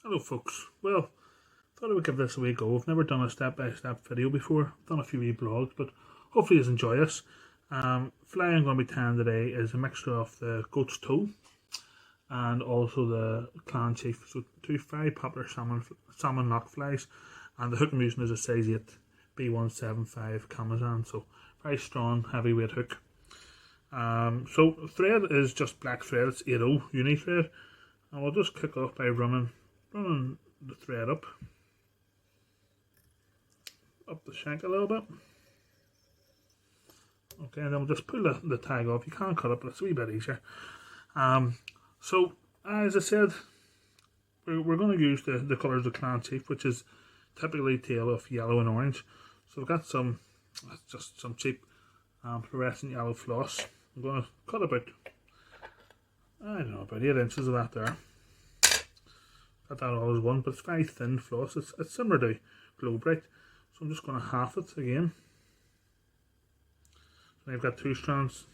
Hello folks, well, thought I would give this a wee go. I've never done a step-by-step video before. I've done a few wee blogs, but hopefully you enjoy this. Fly I'm going to be tying today is a mixture of the goat's toe and also the clan chief. So two very popular salmon knock flies, and the hook I'm using is a size 8 B175 Camazan, so very strong heavyweight hook. So thread is just black thread, it's 80 uni thread, and we'll just kick off by running the thread up the shank a little bit. Okay, and then we'll just pull the tag off. You can't cut it, but it's a wee bit easier. So as I said, we're going to use the colours of clan chief, which is typically tail of yellow and orange. So I've got some cheap fluorescent yellow floss. I'm going to cut about, I don't know, about 8 inches of that there. Got that all as one, but it's very thin floss. It's similar to Glow Bright. So I'm just going to half it again. So I've got 2 strands.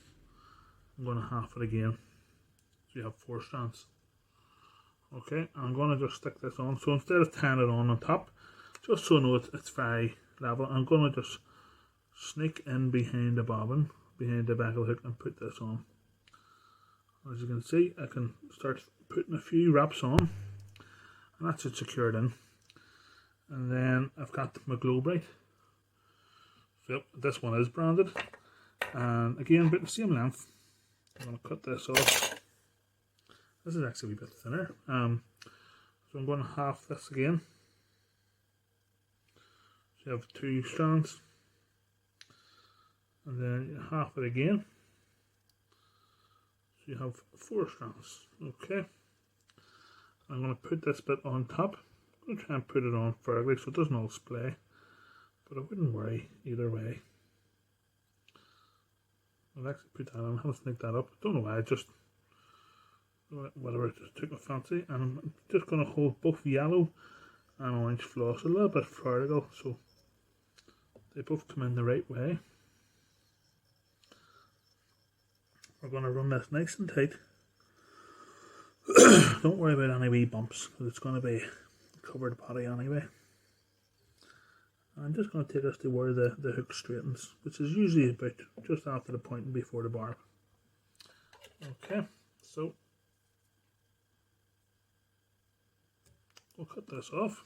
I'm going to half it again. So you have 4 strands. Okay, I'm going to just stick this on. So instead of tying it on top, just so I know it's very level, I'm going to just sneak in behind the bobbin, behind the back of the hook, and put this on. As you can see, I can start putting a few wraps on, and that's it secured in. And then I've got my Glow Bright. So this one is branded, and again about the same length. I'm going to cut this off. This is actually a bit thinner, so I'm going to half this again. So you have 2 strands, and then you half it again. So you have 4 strands. Okay, I'm going to put this bit on top. I'm going to try and put it on firmly so it doesn't all splay, but I wouldn't worry either way. I'll actually put that on, I'll sneak that up. Don't know why, just whatever, it just took my fancy. And I'm just going to hold both yellow and orange floss a little bit vertical so they both come in the right way. We're going to run this nice and tight. Don't worry about any wee bumps, because it's going to be covered body anyway. I'm just going to take us to where the hook straightens, which is usually about just after the point and before the barb. Okay, so we'll cut this off.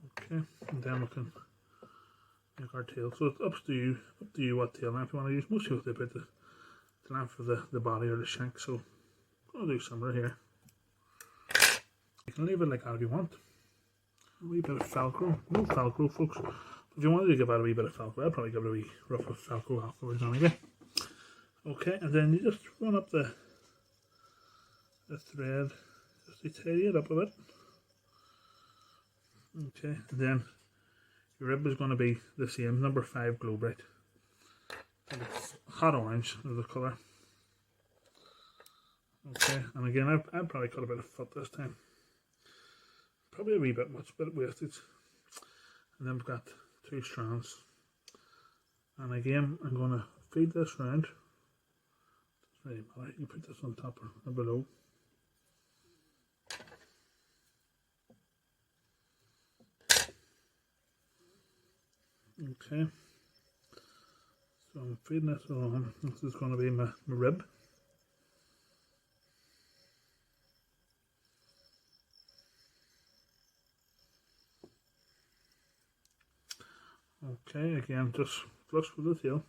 Okay, and then we can make our tail. So it's up to you what tail length you want to use. Most people about the length of the body or the shank, so I'm going to do similar here. You can leave it like that if you want. A wee bit of Velcro. No Velcro, folks. But if you wanted to give it a wee bit of Velcro, I'd probably give it a wee rough of Velcro afterwards anyway. Okay, and then you just run up the thread, just to tidy it up a bit. Okay, and then your rib is going to be the same, number 5 Glow Bright. It's hot orange is the colour. Okay, and again, I'd probably cut a bit of foot this time. Probably a wee bit much, bit of wastage. And then we've got 2 strands. And again, I'm going to feed this round. Doesn't really matter, you put this on top or below. Okay. So I'm feeding this along. This is going to be my rib. Okay, again, just flush with the tail.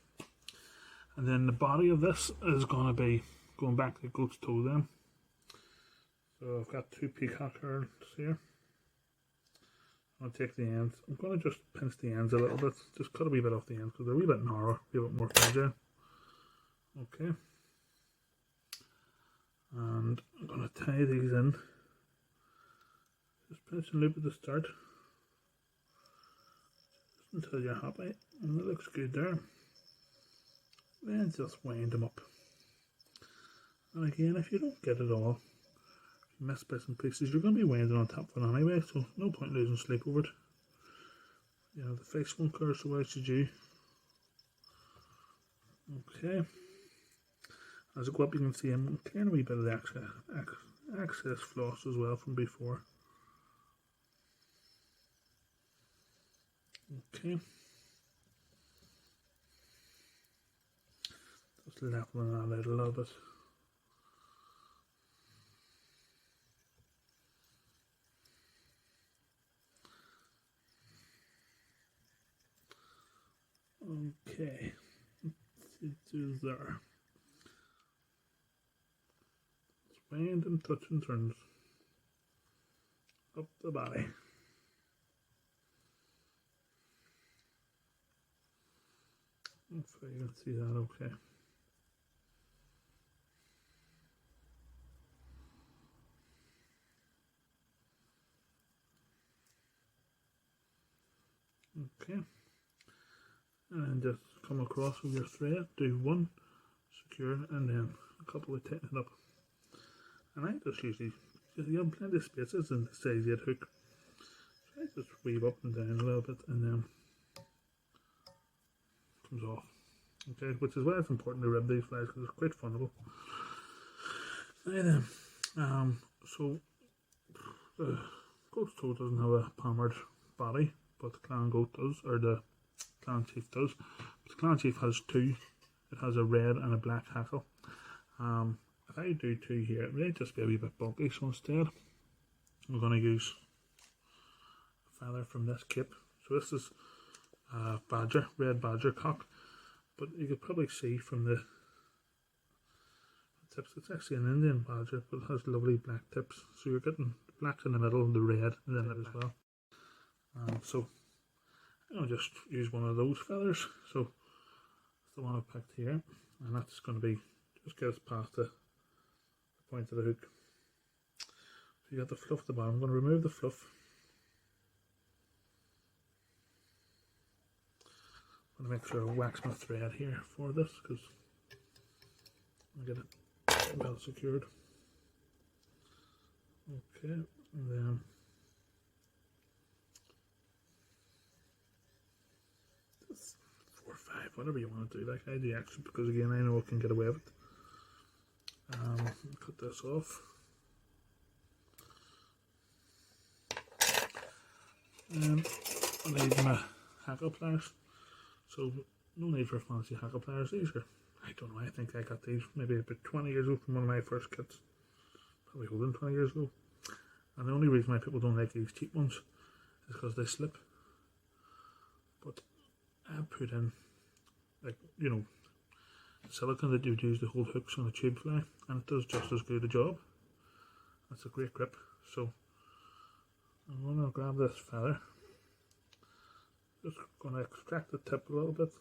And then the body of this is going to be going back to the goat's toe then. So I've got 2 peacock herls here. I'll take the ends. I'm going to just pinch the ends a little bit. Just cut a wee bit off the ends because they're a wee bit narrow, a wee bit more fragile. Okay. And I'm going to tie these in. Just pinch and loop at the start. Until you're happy, and it looks good there. Then just wind them up. And again, if you don't get it all, if you miss bits and pieces, you're going to be winding on top of it anyway, so no point losing sleep over it. You know, the face won't curse, so why should you? Okay. As I go up, you can see I'm clearing a wee bit of the excess floss as well from before. Okay. Just leveling that out a little bit. Okay, let's do there. Wind and touch and turns up the body. Hopefully you can see that okay. Okay, and just come across with your thread, do one, secure, and then a couple of tighten it up. And I just usually, you have plenty of spaces in the size 8 hook, so I just weave up and down a little bit and then comes off. Okay, which is why it's important to rib these flies because it's quite funnable. Now then, so ghost toad doesn't have a palmered body, but the clan goat does, or the clan chief does. The clan chief has two. It has a red and a black hackle. If I do two here, it may just be a wee bit bulky, so instead I'm going to use a feather from this cape. So this is badger, red badger cock, but you could probably see from the tips, it's actually an Indian badger, but it has lovely black tips. So you're getting black in the middle and the red in the middle as well. So I'm going to just use one of those feathers. So that's the one I picked here, and that's going to be just get us past the point of the hook. So you got the fluff at the bottom. I'm going to remove the fluff. I'm going to make sure I wax my thread here for this because I get it well secured. Okay, and then just 4 or 5, whatever you want to do. Like I do extra because again I know I can get away with it. Cut this off. And I need my hackle pliers. So no need for fancy hackle pliers. These are, I don't know, I think I got these maybe about 20 years ago from one of my first kits. Probably older than 20 years ago. And the only reason why people don't like these cheap ones is because they slip. But I put in, like, you know, silicone that you'd use to hold hooks on a tube fly, and it does just as good a job. That's a great grip. So I'm going to grab this feather, just going to extract the tip a little bit,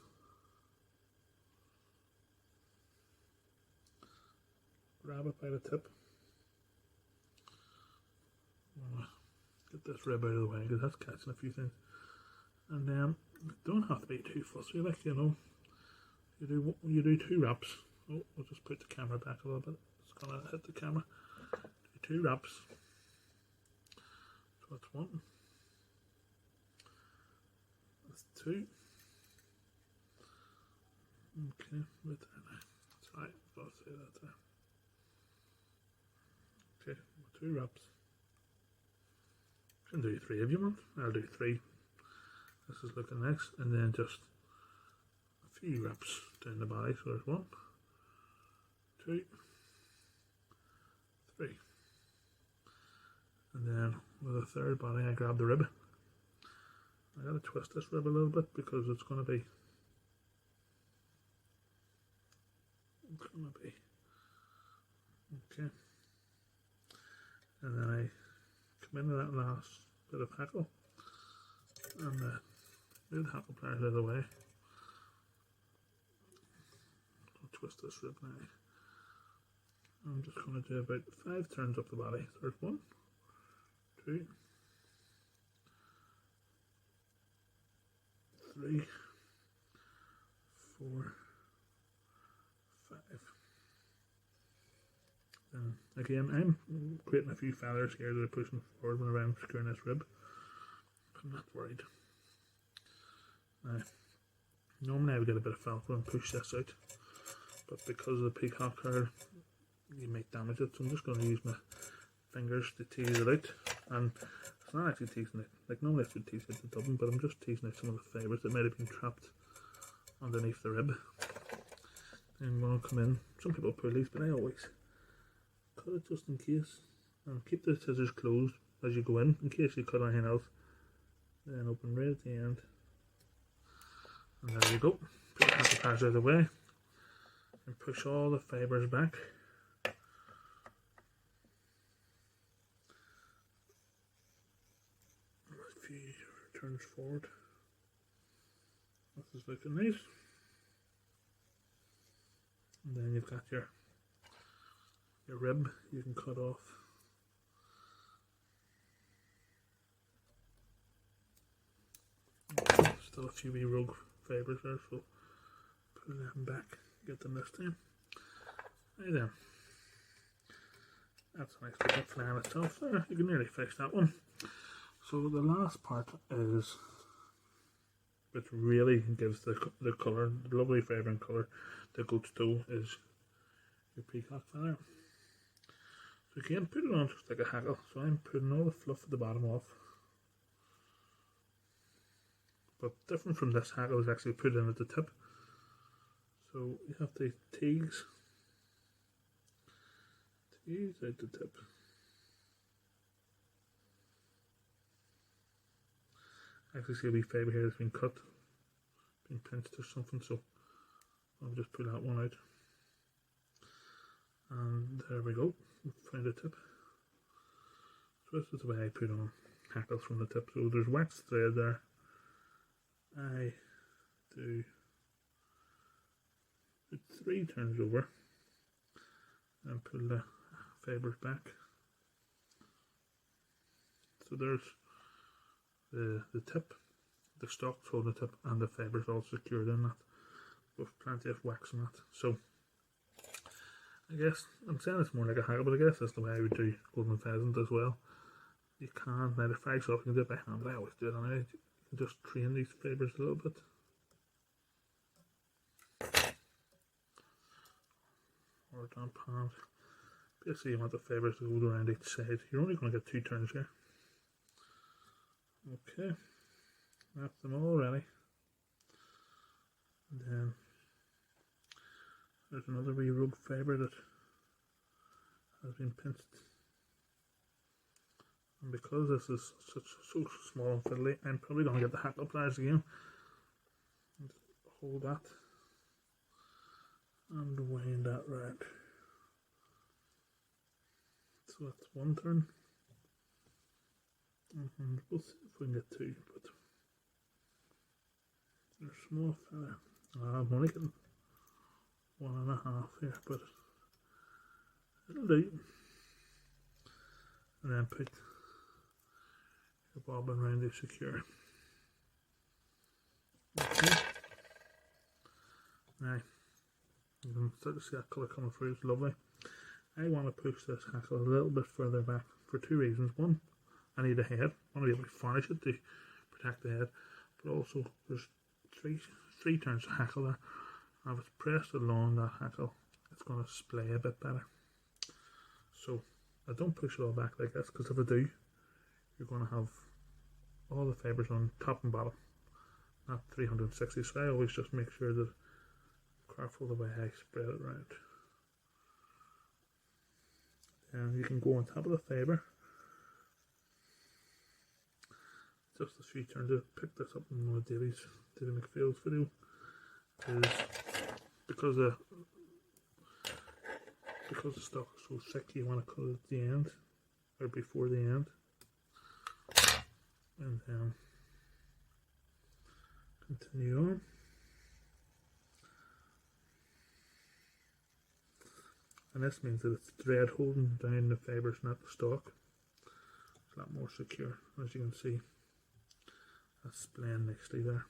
grab it by the tip. I'm going to get this rib out of the way because that's catching a few things, and then don't have to be too fussy, like, you know. You do 2 wraps. Oh, I'll just put the camera back a little bit. It's gonna hit the camera. Do 2 wraps. So that's 1. That's 2. Okay, right there now. That's right. I've got to say that there. Okay, 2 wraps. You can do 3 if you want. I'll do 3. This is looking next, and then just a few wraps down the body. So there's 1, 2, 3, and then with the third body I grab the rib. I gotta twist this rib a little bit because it's gonna be okay, and then I come into that last bit of hackle and move the hackle pliers out of the way. Twist this rib now. I'm just going to do about 5 turns up the body. There's 1, 2, 3, 4, 5. And again, I'm creating a few feathers here that are pushing forward whenever I'm securing this rib. But I'm not worried. Now, normally I would get a bit of velcro and push this out, but because of the peacock herl, you might damage it, so I'm just going to use my fingers to tease it out, and it's not actually teasing it. Like normally I would tease out the dubbing, but I'm just teasing out some of the fibres that might have been trapped underneath the rib. Then I'm going to come in. Some people pull these, but I always cut it just in case, and keep the scissors closed as you go in case you cut anything else. Then open right at the end, and there you go. Put the hackle pliers out of the way and push all the fibres back. A few turns forward. This is looking nice. And then you've got your rib you can cut off. Still a few wee rogue fibres there, so put them back, get them this time. Right then. That's a nice little flan itself there. You can nearly finish that one. So the last part is, which really gives the colour, the lovely vibrant colour to goat's toe, is your peacock feather. So again, put it on just like a hackle. So I'm putting all the fluff at the bottom off. But different from this hackle is actually put in at the tip. So you have to tease out the tip. I actually see a wee fibre here that's been cut, been pinched or something, so I'll just pull that one out. And there we go, found the tip. So this is the way I put on hackles from the tip. So there's waxed thread there. I do 3 turns over and pull the fibres back. So there's the tip, the stalks hold the tip, and the fibres all secured in that with plenty of wax in that. So I guess I'm saying it's more like a hackle, but I guess that's the way I would do golden pheasant as well. You can either fix off, you can do it by hand, but I always do it anyway. You can just train these fibres a little bit. Or damp hand. Basically you want the fibres to go around each side. You're only going to get 2 turns here. Okay, wrap them all ready. And then there's another wee rogue fibre that has been pinched. And because this is so small and fiddly, I'm probably going to get the hackle pliers again. And hold that and wind that round. So that's 1 turn. And we'll see if we can get 2, but they're small feather. I'm only getting 1.5 here, but it'll do. And then put your bobbin around to secure. Okay. Now, you can start to see that colour coming through, it's lovely. I want to push this hackle a little bit further back for 2 reasons. One, I need a head. I want to be able to varnish it to protect the head, but also there's three turns of hackle there. And if it's pressed along that hackle, it's going to splay a bit better. So I don't push it all back like this, because if I do, you're going to have all the fibres on top and bottom, not 360. So I always just make sure that I'm careful the way I spread it around. And you can go on top of the fibre. Just a few turns. I picked this up in one of David McPhail's video. Is because the stock is so thick, you want to cut it at the end or before the end, and then continue on. And this means that it's thread holding down the fibres, not the stalk. It's a lot more secure, as you can see. That's splaying nicely there.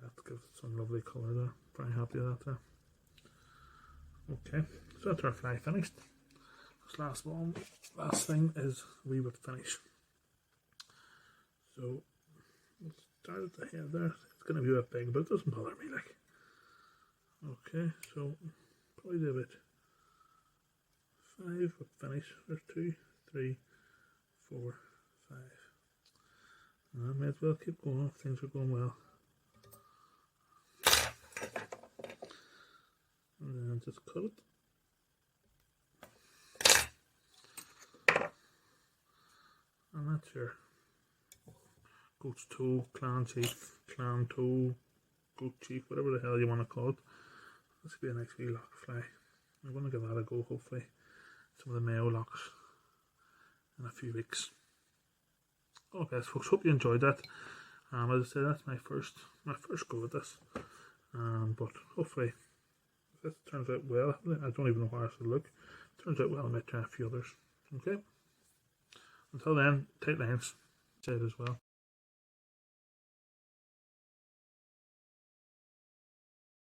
That gives it some lovely colour there. Very happy with that there. Okay, so that's our fly finished. This last thing is a wee bit finish. So let's start at the head there. It's going to be a bit big, but it doesn't bother me like. Okay, so probably do a bit 5, finish. There's 2, 3, 4, 5. I may as well keep going if things are going well. And then just cut it. And that's your goat's toe, clan chief, clan toe, goat chief, whatever the hell you want to call it. This will be a nice wee lock fly. I'm going to give that a go, hopefully. Some of the Mayo locks in a few weeks. Okay, folks, hope you enjoyed that. As I said, that's my first go at this. But hopefully, if this turns out well, I don't even know how this will look. If it turns out well, I might try a few others. Okay. Until then, tight lines. Say it as well.